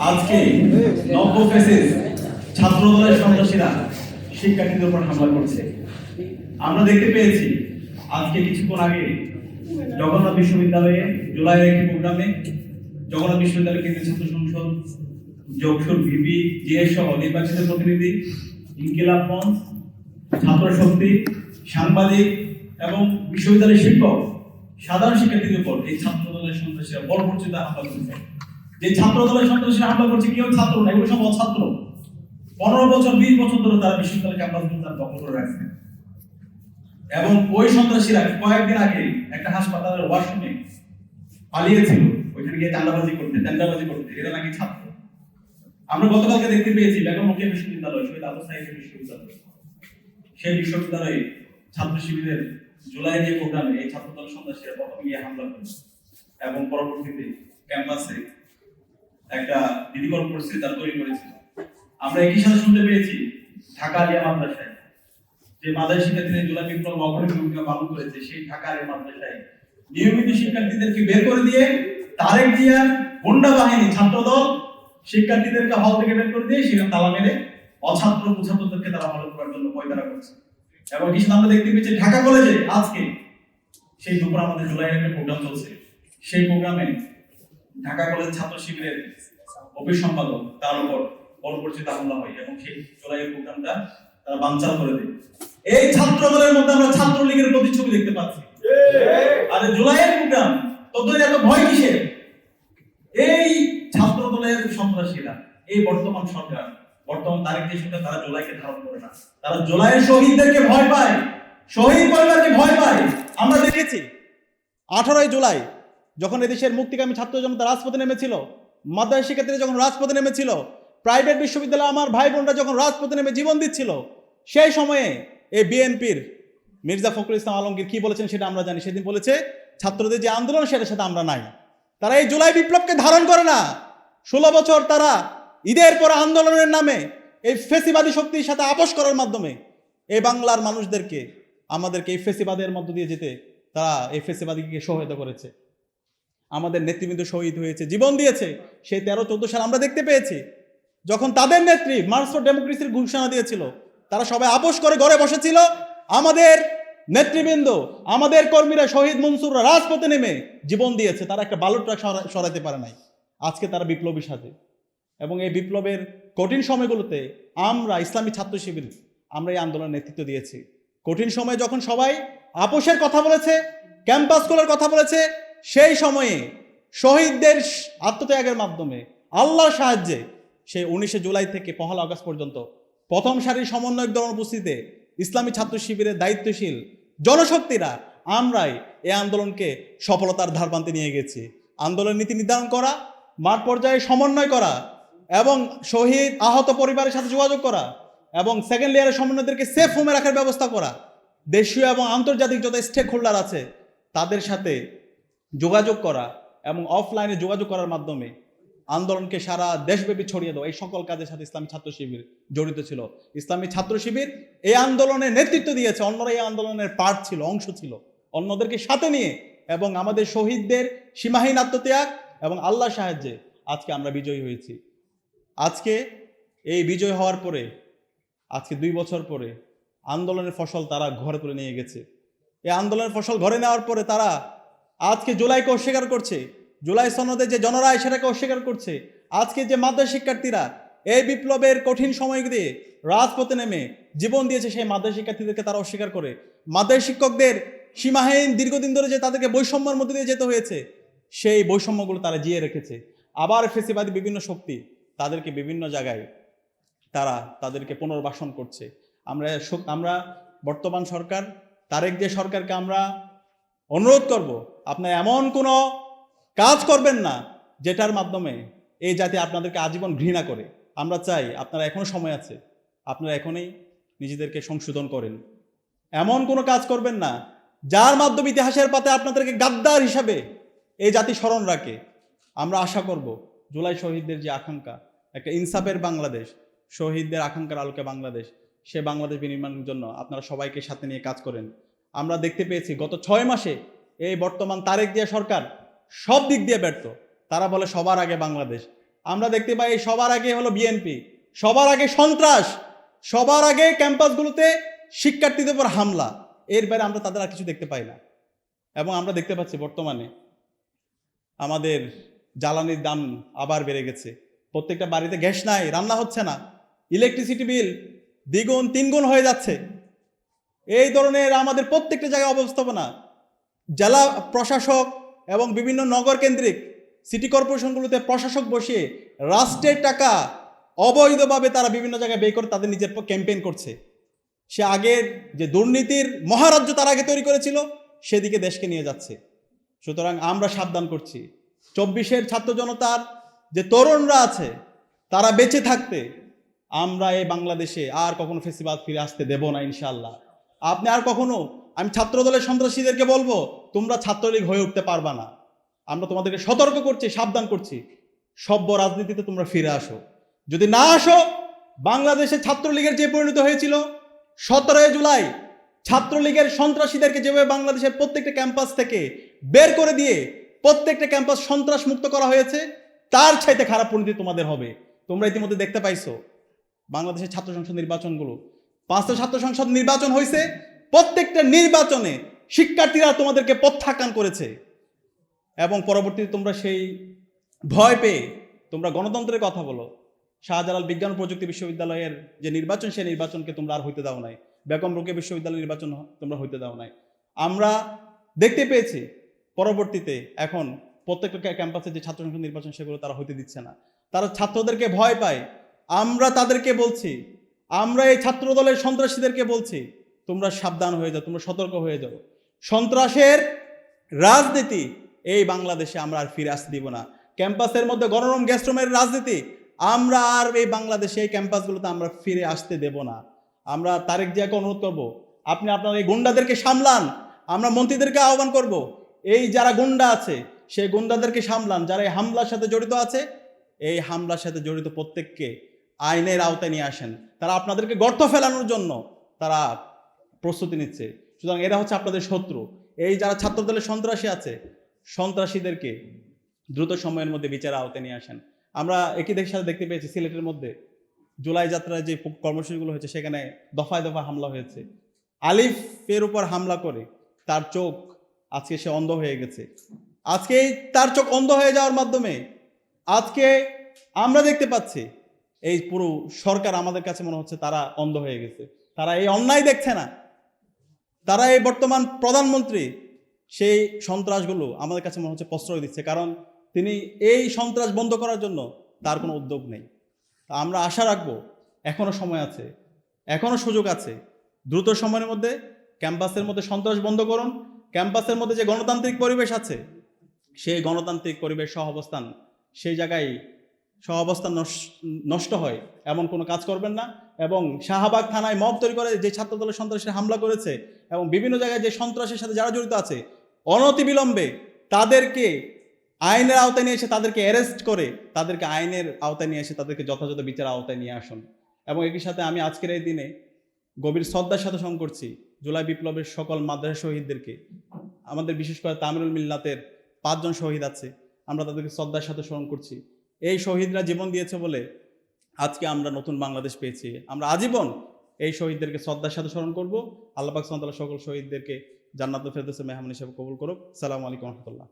আজকে নব্য ফেসিস ছাত্রদলের সন্ত্রাসীরা শিক্ষার্থীদের উপর হামলা করছে। আমরা দেখতে পেয়েছি আজকে কিছুক্ষণ আগে জগন্নাথ বিশ্ববিদ্যালয়ে জুলাইয়ের একটি প্রোগ্রামে জগন্নাথ বিশ্ববিদ্যালয় কেন্দ্রীয় ছাত্র সংসদ, যোগসুর ভিপি, জিএস সহ নির্বাচিত প্রতিনিধি, ইনকিলাব মঞ্চ, ছাত্র শক্তি, সাংবাদিক এবং বিশ্ববিদ্যালয়ের শিক্ষক, সাধারণ শিক্ষার্থীদের উপর এই ছাত্র দলের সন্ত্রাসীরা বর্বরচিত হামলা করছে। যে ছাত্র দলের সন্ত্রাসীরা হামলা করছে কেউ ছাত্র না, এগুলো সব অছাত্র। 15 বছর 20 বছর ধরে তারা বিশ্ববিদ্যালয় ক্যাম্পাসগুলো তারা দখল করে রাখছে। এবং ওই সন্ত্রাসীরা কয়েকদিন আগে একটা হাসপাতালের ওয়াশরুমে পালিয়েছিল, ওইখানে গিয়ে চাঁদাবাজি করতে। এরা নাকি ছাত্র। আমরা গতকালকে দেখতে পেয়েছি বেগম রোকেয়া বিশ্ববিদ্যালয়, শহীদ আবু সাঈদ বিশ্ববিদ্যালয়, সেই বিশ্ববিদ্যালয়ে ছাত্র শিবিরের জুলাই যে প্রোগ্রামে এই ছাত্র দল সন্ত্রাসীরা প্রথমে গিয়ে হামলা করে এবং পরবর্তীতে ক্যাম্পাসে একটা ভীতিকর পরিস্থিতি তারা তৈরি করেছিল। আমরা একই সাথে শুনতে পেয়েছি ঢাকা আলিয়া মাদ্রাসায় যে মাদ্রাসা শিক্ষার্থীদের জুলাই বিপ্লব অগ্রণী ভূমিকা পালন করেছে, সেই ঢাকা আলিয়া মাদ্রাসায় নিয়মিত শিক্ষার্থীদেরকে বের করে দিয়ে তারেক জিয়ার গুন্ডা বাহিনী ছাত্রদল শিক্ষার্থীদেরকে হল থেকে বের করে দিয়ে সেখানে তালা মেরে অছাত্র কুছাত্রদেরকে তারা হল করার জন্য পয়তারা করছে। এবং কিছু আমরা দেখতে পেয়েছি ঢাকা কলেজে আজকে সেই দুপুর আমাদের জুলাইয়ের একটা প্রোগ্রাম চলছে, সেই প্রোগ্রামে ঢাকা কলেজ ছাত্র শিবিরের অফিস সম্পাদক তার উপর বর্বরচিত হামলা হয় এবং সেই জুলাইয়ের প্রোগ্রামটা তারা বানচাল করে দেয়। এই ছাত্র দলের মধ্যে আমরা ছাত্রলীগের প্রতিচ্ছবি দেখতে পাচ্ছি। আর জুলাইয়ের প্রোগ্রাম তোদের এত ভয় কিসের? এই ছাত্র দলের সন্ত্রাসীরা, এই বর্তমান সরকার, বর্তমান তারিখ যে সরকার, তারা জুলাইকে ধারণ করে না, তারা জুলাইয়ের শহীদদেরকে ভয় পায়, শহীদ পরিবারকে ভয় পায়। আমরা দেখেছি 18 জুলাই যখন এদেশের মুক্তিকামী ছাত্র জনতা রাজপথে নেমেছিল, মাদ্রাসা শিক্ষার্থীরা যখন রাজপথে নেমেছিল, প্রাইভেট বিশ্ববিদ্যালয়ে আমার ভাই বোনরা যখন রাজপথে নেমে জীবন দিচ্ছিল, সেই সময়ে এই বিএনপির মির্জা ফখরুল ইসলাম আলমগীর কি বলেছেন সেটা আমরা জানি। সেদিন বলেছে ছাত্রদের যে আন্দোলন সেটার সাথে আমরা নাই। তারা এই জুলাই বিপ্লবকে ধারণ করে না। 16 বছর তারা ঈদের পর আন্দোলনের নামে এই ফেসিবাদী শক্তির সাথে আপোষ করার মাধ্যমে এই বাংলার মানুষদেরকে, আমাদেরকে এই ফেসিবাদের মধ্য দিয়ে যেতে তারা এই ফেসিবাদীকে সহায়তা করেছে। আমাদের নেতৃবৃন্দ শহীদ হয়েছে, জীবন দিয়েছে। সেই 13-14 সাল আমরা দেখতে পেয়েছি যখন তাদের নেত্রী মার্চ ফর ডেমোক্রেসির ঘোষণা দিয়েছিল, তারা সবাই আপোষ করে ঘরে বসেছিল। আমাদের নেতৃবৃন্দ, আমাদের কর্মীরা, শহীদ মনসুররা রাজপথে নেমে জীবন দিয়েছে, তারা একটা বালুর ট্রাক সরাতে পারে নাই। আজকে তারা বিপ্লবী সাজে। এবং এই বিপ্লবের কঠিন সময়গুলোতে আমরা ইসলামী ছাত্র শিবির আমরা এই আন্দোলনের নেতৃত্ব দিয়েছি। কঠিন সময়ে যখন সবাই আপোষের কথা বলেছে, ক্যাম্পাস খোলার কথা বলেছে, সেই সময়ে শহীদদের আত্মত্যাগের মাধ্যমে আল্লাহর সাহায্যে সেই 19 জুলাই থেকে 1 আগস্ট পর্যন্ত প্রথম সারির সমন্বয়ক দল উপস্থিতিতে ইসলামী ছাত্র শিবিরের দায়িত্বশীল জনশক্তিরা আমরাই এই আন্দোলনকে সফলতার ধারপ্রান্তে নিয়ে গেছি। আন্দোলন নীতি নির্ধারণ করা, মাঠ পর্যায়ে সমন্বয় করা এবং শহীদ আহত পরিবারের সাথে যোগাযোগ করা এবং সেকেন্ড লেয়ারের সমন্বয়দেরকে সেফ হোমে রাখার ব্যবস্থা করা, দেশীয় এবং আন্তর্জাতিক যত স্টেক হোল্ডার আছে তাদের সাথে যোগাযোগ করা এবং অফলাইনে যোগাযোগ করার মাধ্যমে আন্দোলনকে সারা দেশব্যাপী ছড়িয়ে দেওয়া, এই সকল কাজের সাথে ইসলামী ছাত্র শিবির জড়িত ছিল। ইসলামী ছাত্র শিবির এই আন্দোলনে নেতৃত্ব দিয়েছে, অন্যরা এই আন্দোলনের পার্ট ছিল, অংশ ছিল, অন্যদেরকে সাথে নিয়ে। এবং আমাদের শহীদদের সীমাহীন আত্মত্যাগ এবং আল্লাহর সাহায্যে আজকে আমরা বিজয়ী হয়েছি। আজকে এই বিজয় হওয়ার পরে, আজকে 2 বছর পরে আন্দোলনের ফসল তারা ঘরে তুলে নিয়ে গেছে। এই আন্দোলনের ফসল ঘরে নেওয়ার পরে তারা আজকে জুলাইকে অস্বীকার করছে, জুলাই সনদে যে জনরায় সেটাকে অস্বীকার করছে। আজকে যে মাদ্রাসা শিক্ষার্থীরা এই বিপ্লবের কঠিন সময় দিয়ে রাজপথে নেমে জীবন দিয়েছে, সেই মাদ্রাসা শিক্ষার্থীদেরকে তারা অস্বীকার করে। মাদ্রাসা শিক্ষকদের সীমাহীন দীর্ঘদিন ধরে যে তাদেরকে বৈষম্যের মধ্যে দিয়ে যেতে হয়েছে, সেই বৈষম্যগুলো তারা জিয়ে রেখেছে। আবার ফেসিবাদী বিভিন্ন শক্তি তাদেরকে বিভিন্ন জায়গায় তাদেরকে পুনর্বাসন করছে। আমরা বর্তমান সরকার, তারেক যে সরকারকে আমরা অনুরোধ করব, আপনারা এমন কোনো কাজ করবেন না যেটার মাধ্যমে এই জাতি আপনাদেরকে আজীবন ঘৃণা করে। আমরা চাই আপনারা এখনো সময় আছে, আপনারা এখনই নিজেদেরকে সংশোধন করেন। এমন কোনো কাজ করবেন না যার মাধ্যমে ইতিহাসের পাতায় আপনাদেরকে গাদ্দার হিসাবে এই জাতি স্মরণ রাখে। আমরা আশা করব জুলাই শহীদদের যে আকাঙ্ক্ষা, একটা ইনসাফের বাংলাদেশ, শহীদদের আকাঙ্ক্ষার আলোকে বাংলাদেশ, সে বাংলাদেশ বিনির্মাণের জন্য আপনারা সবাইকে সাথে নিয়ে কাজ করেন। আমরা দেখতে পেয়েছি গত 6 মাসে এই বর্তমান তারেক জিয়া সরকার সব দিক দিয়ে ব্যর্থ। তারা বলে সবার আগে বাংলাদেশ, আমরা দেখতে পাই সবার আগে হলো বিএনপি, সবার আগে সন্ত্রাস, সবার আগে ক্যাম্পাসগুলোতে শিক্ষার্থীদের উপর হামলা। এর বাইরে আমরা তাদের আর কিছু দেখতে পাই না। এবং আমরা দেখতে পাচ্ছি বর্তমানে আমাদের জ্বালানির দাম আবার বেড়ে গেছে। প্রত্যেকটা বাড়িতে গ্যাস নাই, রান্না হচ্ছে না, ইলেকট্রিসিটি বিল দ্বিগুণ তিনগুণ হয়ে যাচ্ছে। এই ধরনের আমাদের প্রত্যেকটা জায়গায় অবস্থাপনা, জেলা প্রশাসক এবং বিভিন্ন নগর কেন্দ্রিক সিটি কর্পোরেশনগুলোতে প্রশাসক বসিয়ে রাষ্ট্রের টাকা অবৈধভাবে তারা বিভিন্ন জায়গায় ব্যয় করে তাদের নিজের ক্যাম্পেইন করছে। সে আগের যে দুর্নীতির মহারাজ্য তারা আগে তৈরি করেছিল সেদিকে দেশকে নিয়ে যাচ্ছে। সুতরাং আমরা সাবধান করছি, 24-এর ছাত্র জনতার যে তরুণরা আছে তারা বেঁচে থাকতে আমরা এই বাংলাদেশে আর কখনো ফেসিবাদ ফিরে আসতে দেব না ইনশাআল্লাহ। আপনি আর কখনো, আমি ছাত্র দলের সন্ত্রাসীদেরকে বলবো তোমরা ছাত্রলীগ হয়ে উঠতে পারবা না। আমরা তোমাদেরকে সতর্ক করছি, সাবধান করছি, সভ্য রাজনীতিতে তোমরা ফিরে আসো। যদি না আসো, বাংলাদেশে ছাত্রলীগের যে পরিণত হয়েছিল 17 জুলাই ছাত্রলীগের সন্ত্রাসীদেরকে যেভাবে বাংলাদেশের প্রত্যেকটা ক্যাম্পাস থেকে বের করে দিয়ে প্রত্যেকটা ক্যাম্পাস সন্ত্রাস মুক্ত করা হয়েছে, তার চাইতে খারাপ পরিণতি তোমাদের হবে। তোমরা ইতিমধ্যে দেখতে পাইছো বাংলাদেশের ছাত্র সংসদ নির্বাচনগুলো, 5টা ছাত্র সংসদ নির্বাচন হয়েছে, প্রত্যেকটা নির্বাচনে শিক্ষার্থীরা তোমাদেরকে প্রত্যাখ্যান করেছে এবং পরবর্তীতে তোমরা সেই ভয় পেয়ে তোমরা গণতন্ত্রের কথা বলো। শাহজালাল বিজ্ঞান ও প্রযুক্তি বিশ্ববিদ্যালয়ের যে নির্বাচন, সেই নির্বাচনকে তোমরা আর হইতে দাও নাই। বেগম রোকেয়া বিশ্ববিদ্যালয়ের নির্বাচন তোমরা হইতে দাও নাই। আমরা দেখতে পেয়েছি পরবর্তীতে এখন প্রত্যেকটা ক্যাম্পাসে যে ছাত্র সংসদ নির্বাচন সেগুলো তারা হইতে দিচ্ছে না, তারা ছাত্রদেরকে ভয় পায়। আমরা তাদেরকে বলছি, আমরা এই ছাত্র দলের সন্ত্রাসীদেরকে বলছি তোমরা সাবধান হয়ে যাও, তোমরা সতর্ক হয়ে যাও। সন্ত্রাসের রাজনীতি এই বাংলাদেশে আমরা আর ফিরে আসতে দিব না। ক্যাম্পাসের মধ্যে গণরম গ্যাস্ট্রমের রাজনীতি আমরা আর এই বাংলাদেশে এই ক্যাম্পাসগুলোতে আমরা ফিরে আসতে দেব না। আমরা তারেক জিয়াকে অনুরোধ করব, আপনি আপনার এই গুন্ডাদেরকে সামলান। আমরা মন্ত্রীদেরকে আহ্বান করব, এই যারা গুন্ডা আছে সেই গুন্ডাদেরকে সামলান। যারা এই হামলার সাথে জড়িত আছে, এই হামলার সাথে জড়িত প্রত্যেককে আইনের আওতায় নিয়ে আসেন। তারা আপনাদেরকে গর্ত ফেলানোর জন্য তারা প্রস্তুতি নিচ্ছে। সুতরাং এরা হচ্ছে আপনাদের শত্রু। এই যারা ছাত্রদলের সন্ত্রাসী আছে, সন্ত্রাসীদেরকে দ্রুত সময়ের মধ্যে বিচারের আওতায় নিয়ে আসেন। আমরা একই সাথে দেখতে পেয়েছি সিলেটের মধ্যে জুলাই যাত্রায় যে কর্মসূচিগুলো হয়েছে সেখানে দফায় দফায় হামলা হয়েছে। আলিফের উপর হামলা করে তার চোখ আজকে সে অন্ধ হয়ে গেছে। আজকে তার চোখ অন্ধ হয়ে যাওয়ার মাধ্যমে আজকে আমরা দেখতে পাচ্ছি এই পুরো সরকার আমাদের কাছে মনে হচ্ছে তারা অন্ধ হয়ে গেছে। তারা এই অন্যায় দেখছে না। তারা এই বর্তমান প্রধানমন্ত্রী সেই সন্ত্রাসগুলো আমাদের কাছে মনে হচ্ছে প্রশ্রয় দিচ্ছে, কারণ তিনি এই সন্ত্রাস বন্ধ করার জন্য তার কোনো উদ্যোগ নেই। আমরা আশা রাখবো এখনো সময় আছে, এখনো সুযোগ আছে। দ্রুত সময়ের মধ্যে ক্যাম্পাসের মধ্যে সন্ত্রাস বন্ধ করুন। ক্যাম্পাসের মধ্যে যে গণতান্ত্রিক পরিবেশ আছে সেই গণতান্ত্রিক পরিবেশ সহাবস্থান, সেই জায়গায় সহাবস্থান নষ্ট হয় এমন কোনো কাজ করবেন না। এবং শাহবাগ থানায় মব তৈরি করে যে ছাত্রদলের সন্ত্রাসীরা হামলা করেছে এবং বিভিন্ন জায়গায় যে সন্ত্রাসের সাথে যারা জড়িত আছে, অনতিবিলম্বে তাদেরকে আইনের আওতায় নিয়ে এসে তাদেরকে অ্যারেস্ট করে তাদেরকে আইনের আওতায় নিয়ে এসে তাদেরকে যথাযথ বিচার আওতায় নিয়ে আসুন। এবং একই সাথে আমি আজকের এই দিনে গভীর শ্রদ্ধার সাথে স্মরণ করছি জুলাই বিপ্লবের সকল মাদ্রাসা শহীদদেরকে। আমাদের বিশেষ করে তামিরুল মিল্লাতের 5 জন শহীদ আছে, আমরা তাদেরকে শ্রদ্ধার সাথে স্মরণ করছি। এই শহীদরা জীবন দিয়েছে বলে আজকে আমরা নতুন বাংলাদেশ পেয়েছি। আমরা আজীবন এই শহীদদেরকে শ্রদ্ধার সাথে স্মরণ করব। আল্লাহ পাক সুবহানাহু ওয়া তাআলা সকল শহীদদেরকে জান্নাতুল ফেরদৌসে মেহমান হিসেবে কবুল করুক। আসসালামু আলাইকুম ওয়া রাহমাতুল্লাহ।